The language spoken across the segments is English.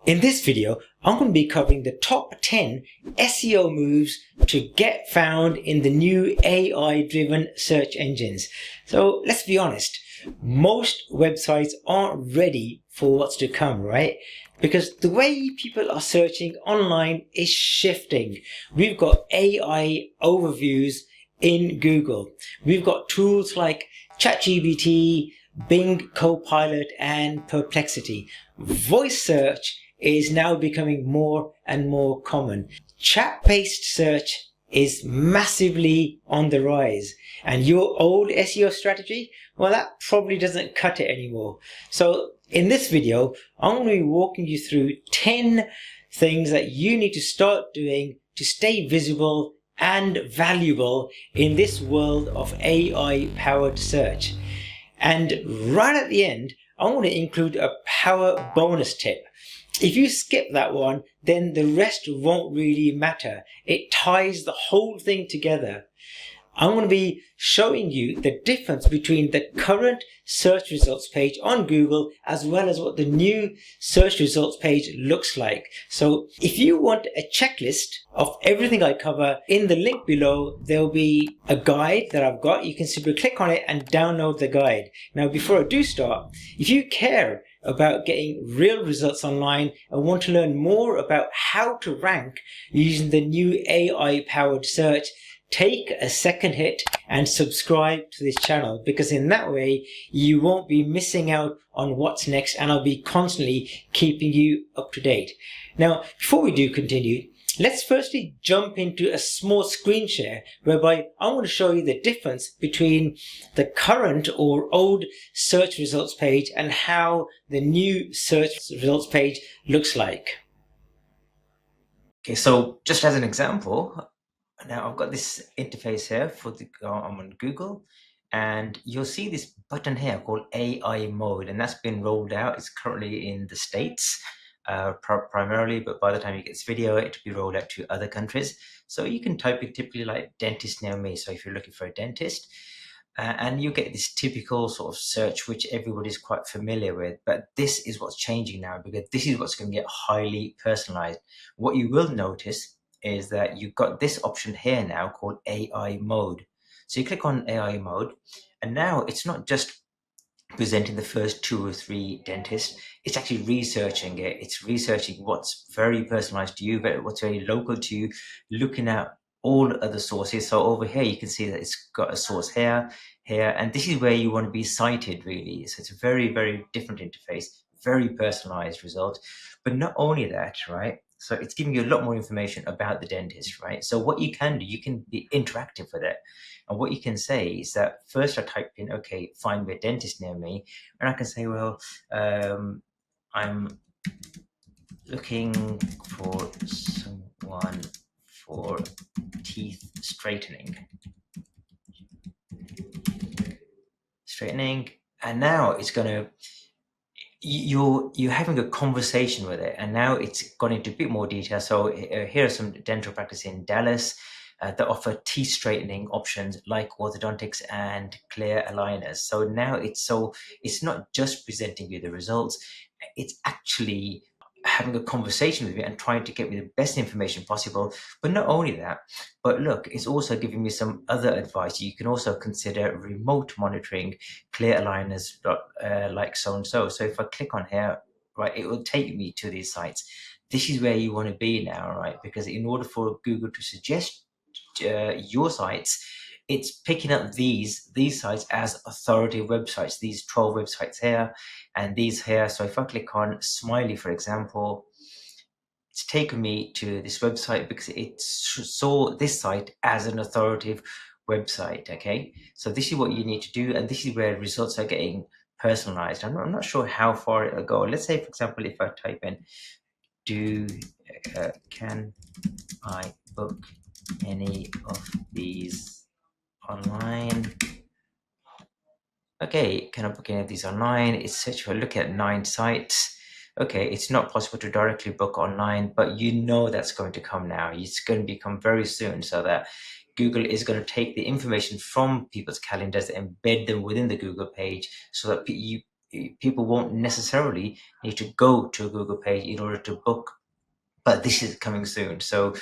In this video, I'm going to be covering the top 10 SEO moves to get found in the new AI-driven search engines. So let's be honest, most websites aren't ready for what's to come, right? Because the way people are searching online is shifting. We've got AI overviews in Google. We've got tools like ChatGPT, Bing, Copilot, and Perplexity. Voice search is now becoming more and more common. Chat-based search is massively on the rise. And your old SEO strategy, well, that probably doesn't cut it anymore. So in this video, I'm going to be walking you through 10 things that you need to start doing to stay visible and valuable in this world of AI-powered search. And right at the end, I want to include a power bonus tip. If you skip that one, then the rest won't really matter. It ties the whole thing together. I'm going to be showing you the difference between the current search results page on Google as well as what the new search results page looks like. So if you want a checklist of everything I cover, in the link below there'll be a guide that I've got. You can simply click on it and download the guide. Now before I do start, if you care about getting real results online and want to learn more about how to rank using the new AI-powered search, take a second hit and subscribe to this channel, because in that way you won't be missing out on what's next and I'll be constantly keeping you up to date. Now, before we do continue, let's firstly jump into a small screen share whereby I want to show you the difference between the current or old search results page and how the new search results page looks like. Okay, so just as an example, now I've got this interface here for I'm on Google, and you'll see this button here called AI mode, and that's been rolled out. It's currently in the States primarily, but by the time you get this video, it'll be rolled out to other countries. So you can type in typically like dentist near me. So if you're looking for a dentist, and you get this typical sort of search which everybody's quite familiar with, but this is what's changing now, because this is what's going to get highly personalized. What you will notice is that you've got this option here now called AI mode. So you click on AI mode, and now it's not just presenting the first 2 or 3 dentists, it's actually researching it. It's researching what's very personalized to you, what's very local to you, looking at all other sources. So over here you can see that it's got a source here, and this is where you want to be cited really. So it's a very, very different interface, very personalized result. But not only that, right? So it's giving you a lot more information about the dentist, right? So what you can do, you can be interactive with it. And what you can say is that first I type in, okay, find me a dentist near me. And I can say, well, I'm looking for someone for teeth straightening. And now it's going to, you're having a conversation with it, and now it's gone into a bit more detail. So here are some dental practices in Dallas that offer teeth straightening options like orthodontics and clear aligners. So now it's not just presenting you the results, it's actually having a conversation with me and trying to get me the best information possible. But not only that, but look, it's also giving me some other advice. You can also consider remote monitoring clear aligners like so and so. So if I click on here, right, it will take me to these sites. This is where you want to be now, right? Because in order for Google to suggest your sites, it's picking up these sites as authoritative websites, these 12 websites here and these here. So if I click on Smiley, for example, it's taken me to this website because it saw this site as an authoritative website. Okay, so this is what you need to do, and this is where results are getting personalized. I'm not sure how far it'll go. Let's say, for example, if I type in, can I book any of these online? Okay, can I book any of these online? It's such a look at 9 sites. Okay, it's not possible to directly book online, but you know that's going to come now. It's going to become very soon, so that Google is going to take the information from people's calendars, embed them within the Google page, so that people won't necessarily need to go to a Google page in order to book, but this is coming soon. So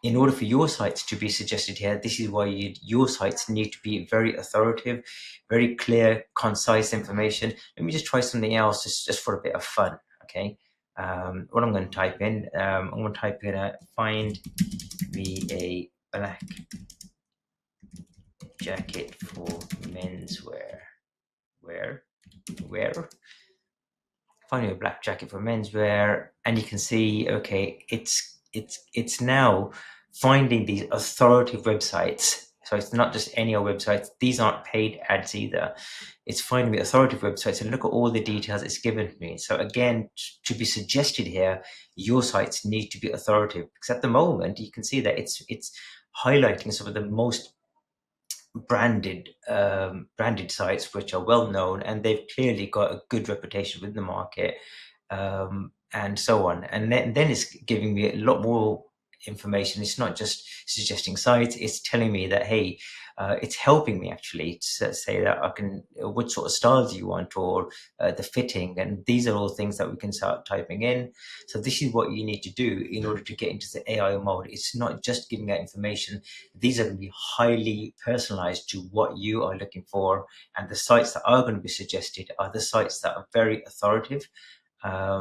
in order for your sites to be suggested here, this is why your sites need to be very authoritative, very clear, concise information. Let me just try something else just for a bit of fun, okay? What I'm going to type in, I'm going to type in find me a black jacket for menswear. Where? Find me a black jacket for menswear, and you can see, okay, it's now finding these authoritative websites. So it's not just any old websites. These aren't paid ads either. It's finding the authoritative websites, and look at all the details it's given me. So again, to be suggested here, your sites need to be authoritative, because at the moment you can see that it's highlighting some of the most branded sites which are well known, and they've clearly got a good reputation within the market, and so on. And then it's giving me a lot more information. It's not just suggesting sites, it's telling me that, hey, it's helping me actually to say that I can, what sort of styles you want, or the fitting, and these are all things that we can start typing in. So this is what you need to do in order to get into the AI mode. It's not just giving out information. These are going to be highly personalized to what you are looking for, and the sites that are going to be suggested are the sites that are very authoritative.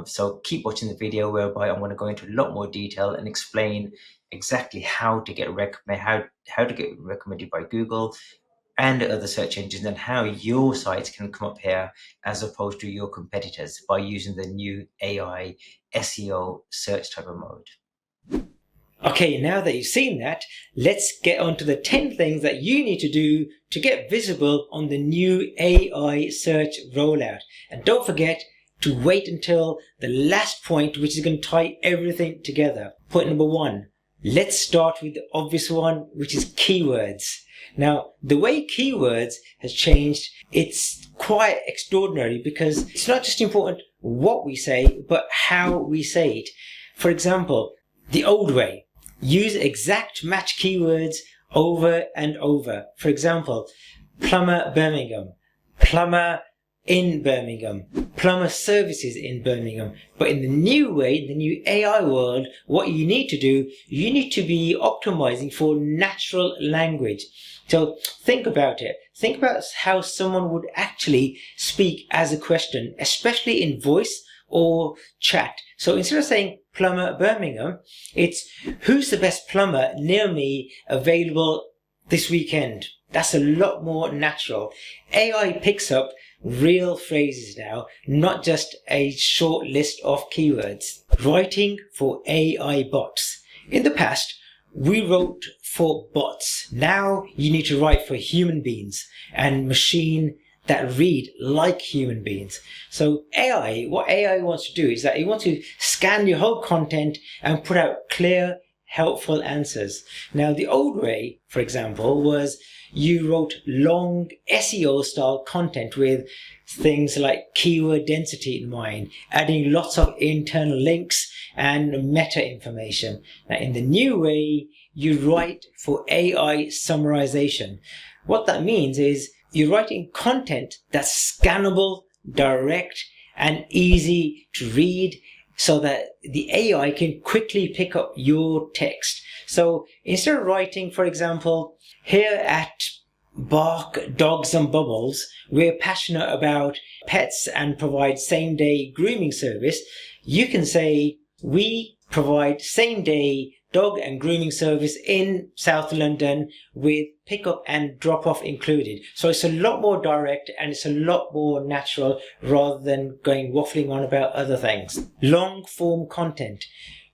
So keep watching the video, whereby I'm going to go into a lot more detail and explain exactly how to get how to get recommended by Google and other search engines, and how your sites can come up here as opposed to your competitors by using the new AI SEO search type of mode. Okay, now that you've seen that, let's get on to the 10 things that you need to do to get visible on the new AI search rollout. And don't forget to wait until the last point, which is going to tie everything together. Point number 1. Let's start with the obvious one, which is keywords. Now, the way keywords has changed, it's quite extraordinary, because it's not just important what we say, but how we say it. For example, the old way, use exact match keywords over and over. For example, plumber Birmingham, plumber in Birmingham, plumber services in Birmingham. But in the new way, in the new AI world, what you need to do, you need to be optimizing for natural language. So think about it. Think about how someone would actually speak as a question, especially in voice or chat. So instead of saying plumber Birmingham, it's who's the best plumber near me available this weekend. That's a lot more natural. AI picks up real phrases now, not just a short list of keywords. Writing for AI bots. In the past, we wrote for bots. Now you need to write for human beings and machine that read like human beings. So AI, what AI wants to do is that it wants to scan your whole content and put out clear, helpful answers. Now, the old way, for example, was you wrote long SEO style content with things like keyword density in mind, adding lots of internal links and meta information. Now, in the new way, you write for AI summarization. What that means is you're writing content that's scannable, direct, and easy to read, so that the AI can quickly pick up your text. So instead of writing, for example, here at Bark Dogs and Bubbles, we're passionate about pets and provide same-day grooming service, you can say, we provide same-day dog and grooming service in South London with pickup and drop-off included. So it's a lot more direct and it's a lot more natural, rather than going waffling on about other things. Long form content.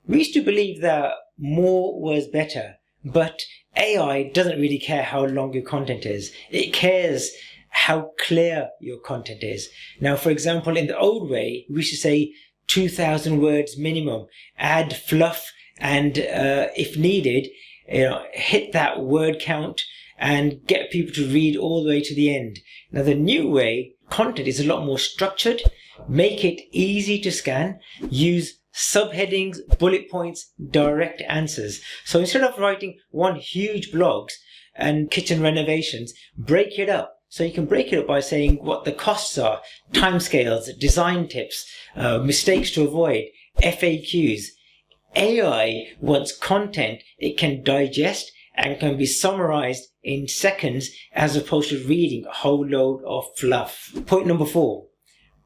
We used to believe that more was better, but AI doesn't really care how long your content is. It cares how clear your content is. Now, for example, in the old way, we should say 2,000 words minimum, add fluff, and if needed, hit that word count and get people to read all the way to the end. Now, the new way, content is a lot more structured. Make it easy to scan. Use subheadings, bullet points, direct answers. So instead of writing one huge blogs and kitchen renovations, break it up. So you can break it up by saying what the costs are, timescales, design tips, mistakes to avoid, FAQs. AI wants content it can digest and can be summarized in seconds as opposed to reading a whole load of fluff. Point number 4.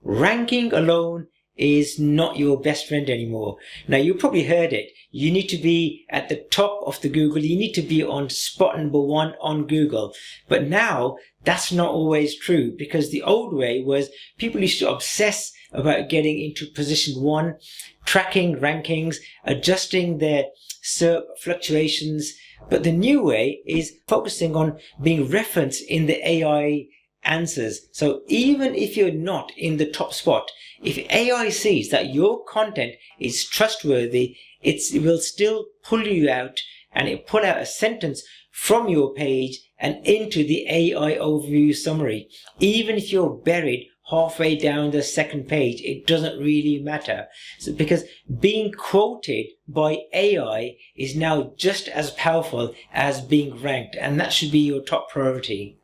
Ranking alone is not your best friend anymore. Now, you probably heard it. You need to be at the top of the Google. You need to be on spot number 1 on Google. But now that's not always true, because the old way was people used to obsess about getting into position 1, tracking rankings, adjusting their SERP fluctuations. But the new way is focusing on being referenced in the AI answers. So even if you're not in the top spot, if AI sees that your content is trustworthy, it will still pull you out, and it pull out a sentence from your page and into the AI overview summary. Even if you're buried halfway down the second page, it doesn't really matter. So because being quoted by AI is now just as powerful as being ranked, and that should be your top priority.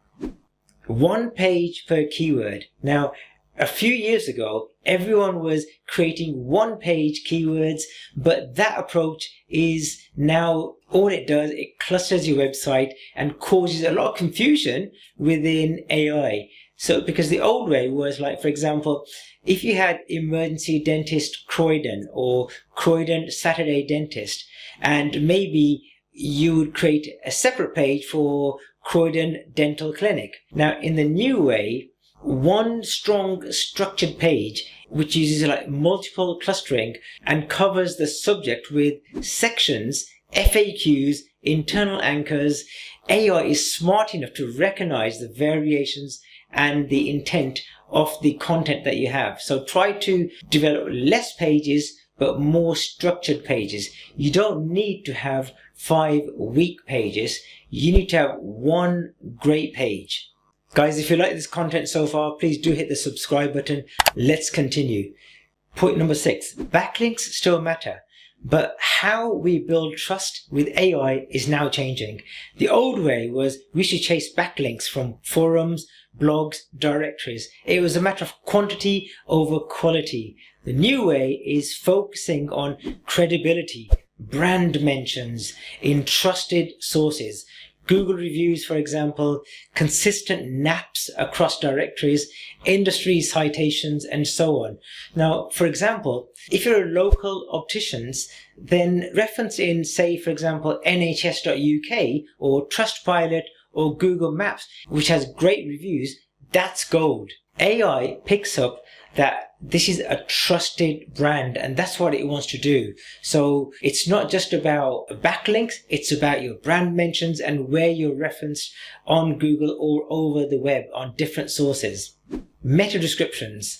1 page per keyword. Now, a few years ago, everyone was creating 1-page keywords, but that approach is now, all it does, it clusters your website and causes a lot of confusion within AI. So, because the old way was, like, for example, if you had emergency dentist Croydon or Croydon Saturday dentist, and maybe you would create a separate page for Croydon Dental Clinic. Now, in the new way, 1 strong structured page, which uses like multiple clustering and covers the subject with sections, FAQs, internal anchors. AI is smart enough to recognize the variations and the intent of the content that you have. So try to develop less pages, but more structured pages. You don't need to have 5 weak pages. You need to have 1 great page. Guys, if you like this content so far, please do hit the subscribe button. Let's continue. Point number 6. Backlinks still matter, but how we build trust with AI is now changing. The old way was we should chase backlinks from forums, blogs, directories. It was a matter of quantity over quality. The new way is focusing on credibility, brand mentions in trusted sources. Google reviews, for example, consistent naps across directories, industry citations, and so on. Now, for example, if you're a local opticians, then reference in, say, for example, nhs.uk or Trustpilot or Google Maps, which has great reviews. That's gold. AI picks up that this is a trusted brand, and that's what it wants to do. So it's not just about backlinks, it's about your brand mentions and where you're referenced on Google or over the web on different sources. Meta descriptions.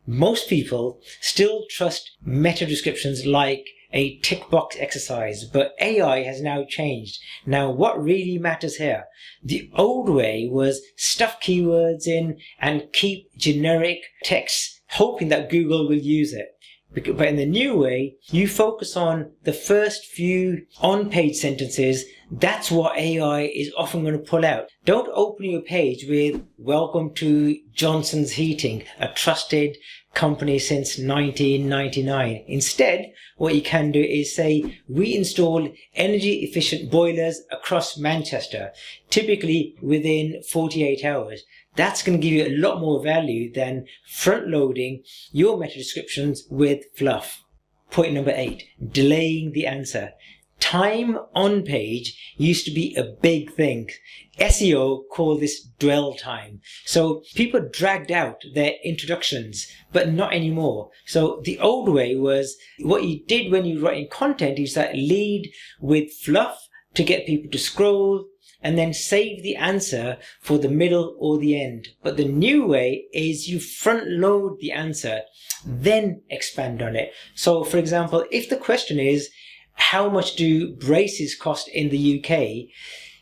Most people still trust meta descriptions like a tick box exercise, but AI has now changed. Now, what really matters here? The old way was stuff keywords in and keep generic text, hoping that Google will use it. But in the new way, you focus on the first few on-page sentences. That's what AI is often going to pull out. Don't open your page with "Welcome to Johnson's Heating, a trusted company since 1999. Instead, what you can do is say, "We install energy efficient boilers across Manchester, typically within 48 hours. That's going to give you a lot more value than front loading your meta descriptions with fluff. Point number 8, delaying the answer. Time on page used to be a big thing. SEO call this dwell time. So people dragged out their introductions, but not anymore. So the old way was what you did when you write in content is that lead with fluff to get people to scroll, and then save the answer for the middle or the end. But the new way is you front load the answer, then expand on it. So for example, if the question is, how much do braces cost in the UK?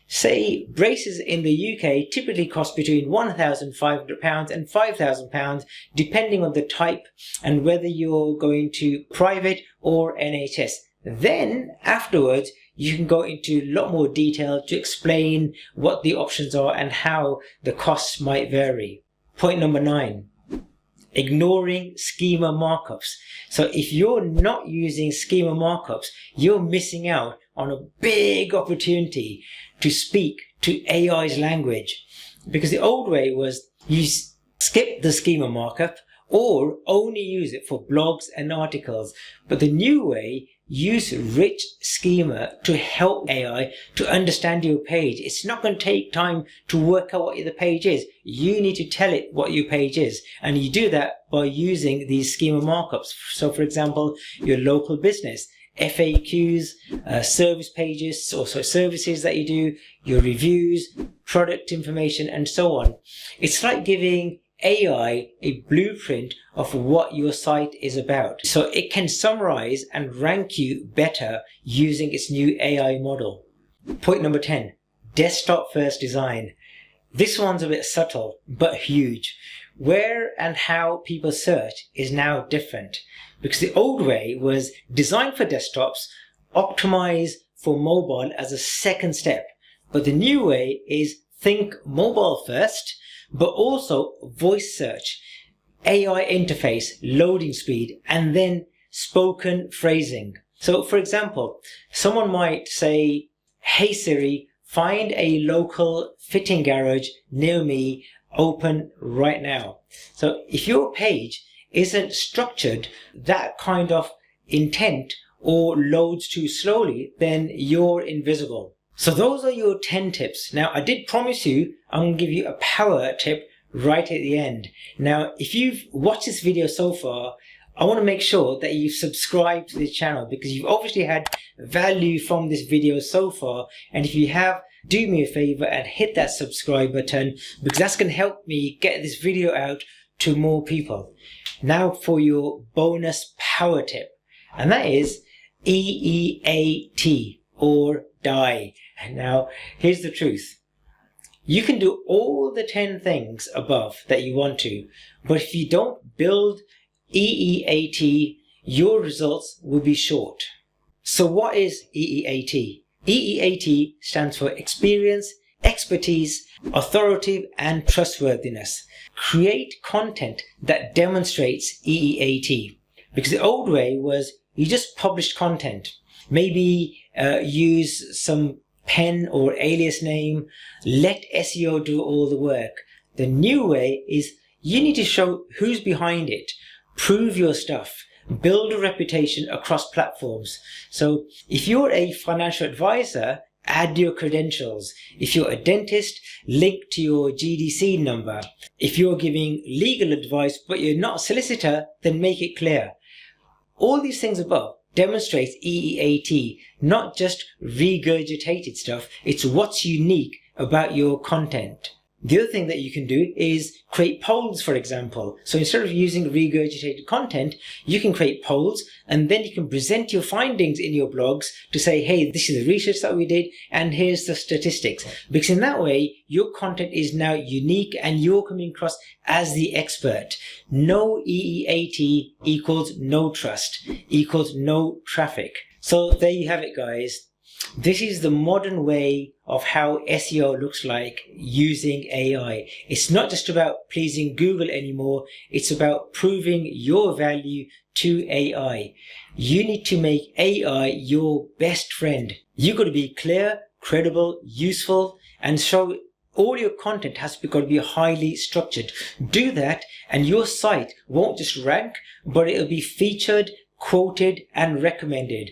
Say braces in the UK typically cost between £1,500 and £5,000, depending on the type and whether you're going to private or NHS. Then afterwards, you can go into a lot more detail to explain what the options are and how the costs might vary. Point number 9, ignoring schema markups. So if you're not using schema markups, you're missing out on a big opportunity to speak to AI's language. Because the old way was you skip the schema markup or only use it for blogs and articles. But the new way, use rich schema to help AI to understand your page. It's not going to take time to work out what the page is. You need to tell it what your page is. And you do that by using these schema markups. So for example, your local business, FAQs, service pages, also services that you do, your reviews, product information, and so on. It's like giving AI a blueprint of what your site is about. So it can summarize and rank you better using its new AI model. Point number 10, desktop first design. This one's a bit subtle, but huge. Where and how people search is now different, because the old way was design for desktops, optimize for mobile as a second step. But the new way is think mobile first, but also voice search, AI interface, loading speed, and then spoken phrasing. So for example, someone might say, "Hey Siri, find a local fitting garage near me, open right now." So if your page isn't structured that kind of intent or loads too slowly, then you're invisible. So those are your 10 tips. Now, I did promise you I'm going to give you a power tip right at the end. Now, if you've watched this video so far, I want to make sure that you've subscribed to this channel, because you've obviously had value from this video so far. And if you have, do me a favor and hit that subscribe button, because that's going to help me get this video out to more people. Now for your bonus power tip, and that is EEAT, or die. Now, here's the truth. You can do all the 10 things above that you want to, but if you don't build EEAT, your results will be short. So what is EEAT? EEAT stands for experience, expertise, authority, and trustworthiness. Create content that demonstrates EEAT. Because the old way was you just published content. Maybe use some pen or alias name, let SEO do all the work. The new way is you need to show who's behind it, prove your stuff, build a reputation across platforms. So if you're a financial advisor, add your credentials. If you're a dentist, link to your GDC number. If you're giving legal advice but you're not a solicitor, then make it clear. All these things above demonstrates EEAT, not just regurgitated stuff. It's what's unique about your content. The other thing that you can do is create polls, for example. So instead of using regurgitated content, you can create polls, and then you can present your findings in your blogs to say, hey, this is the research that we did, and here's the statistics. Because in that way, your content is now unique and you're coming across as the expert. No EEAT equals no trust, equals no traffic. So there you have it, guys. This is the modern way of how SEO looks like using AI. It's not just about pleasing Google anymore. It's about proving your value to AI. You need to make AI your best friend. You've got to be clear, credible, useful, and show all your content has got to be highly structured. Do that and your site won't just rank, but it'll be featured, quoted, and recommended.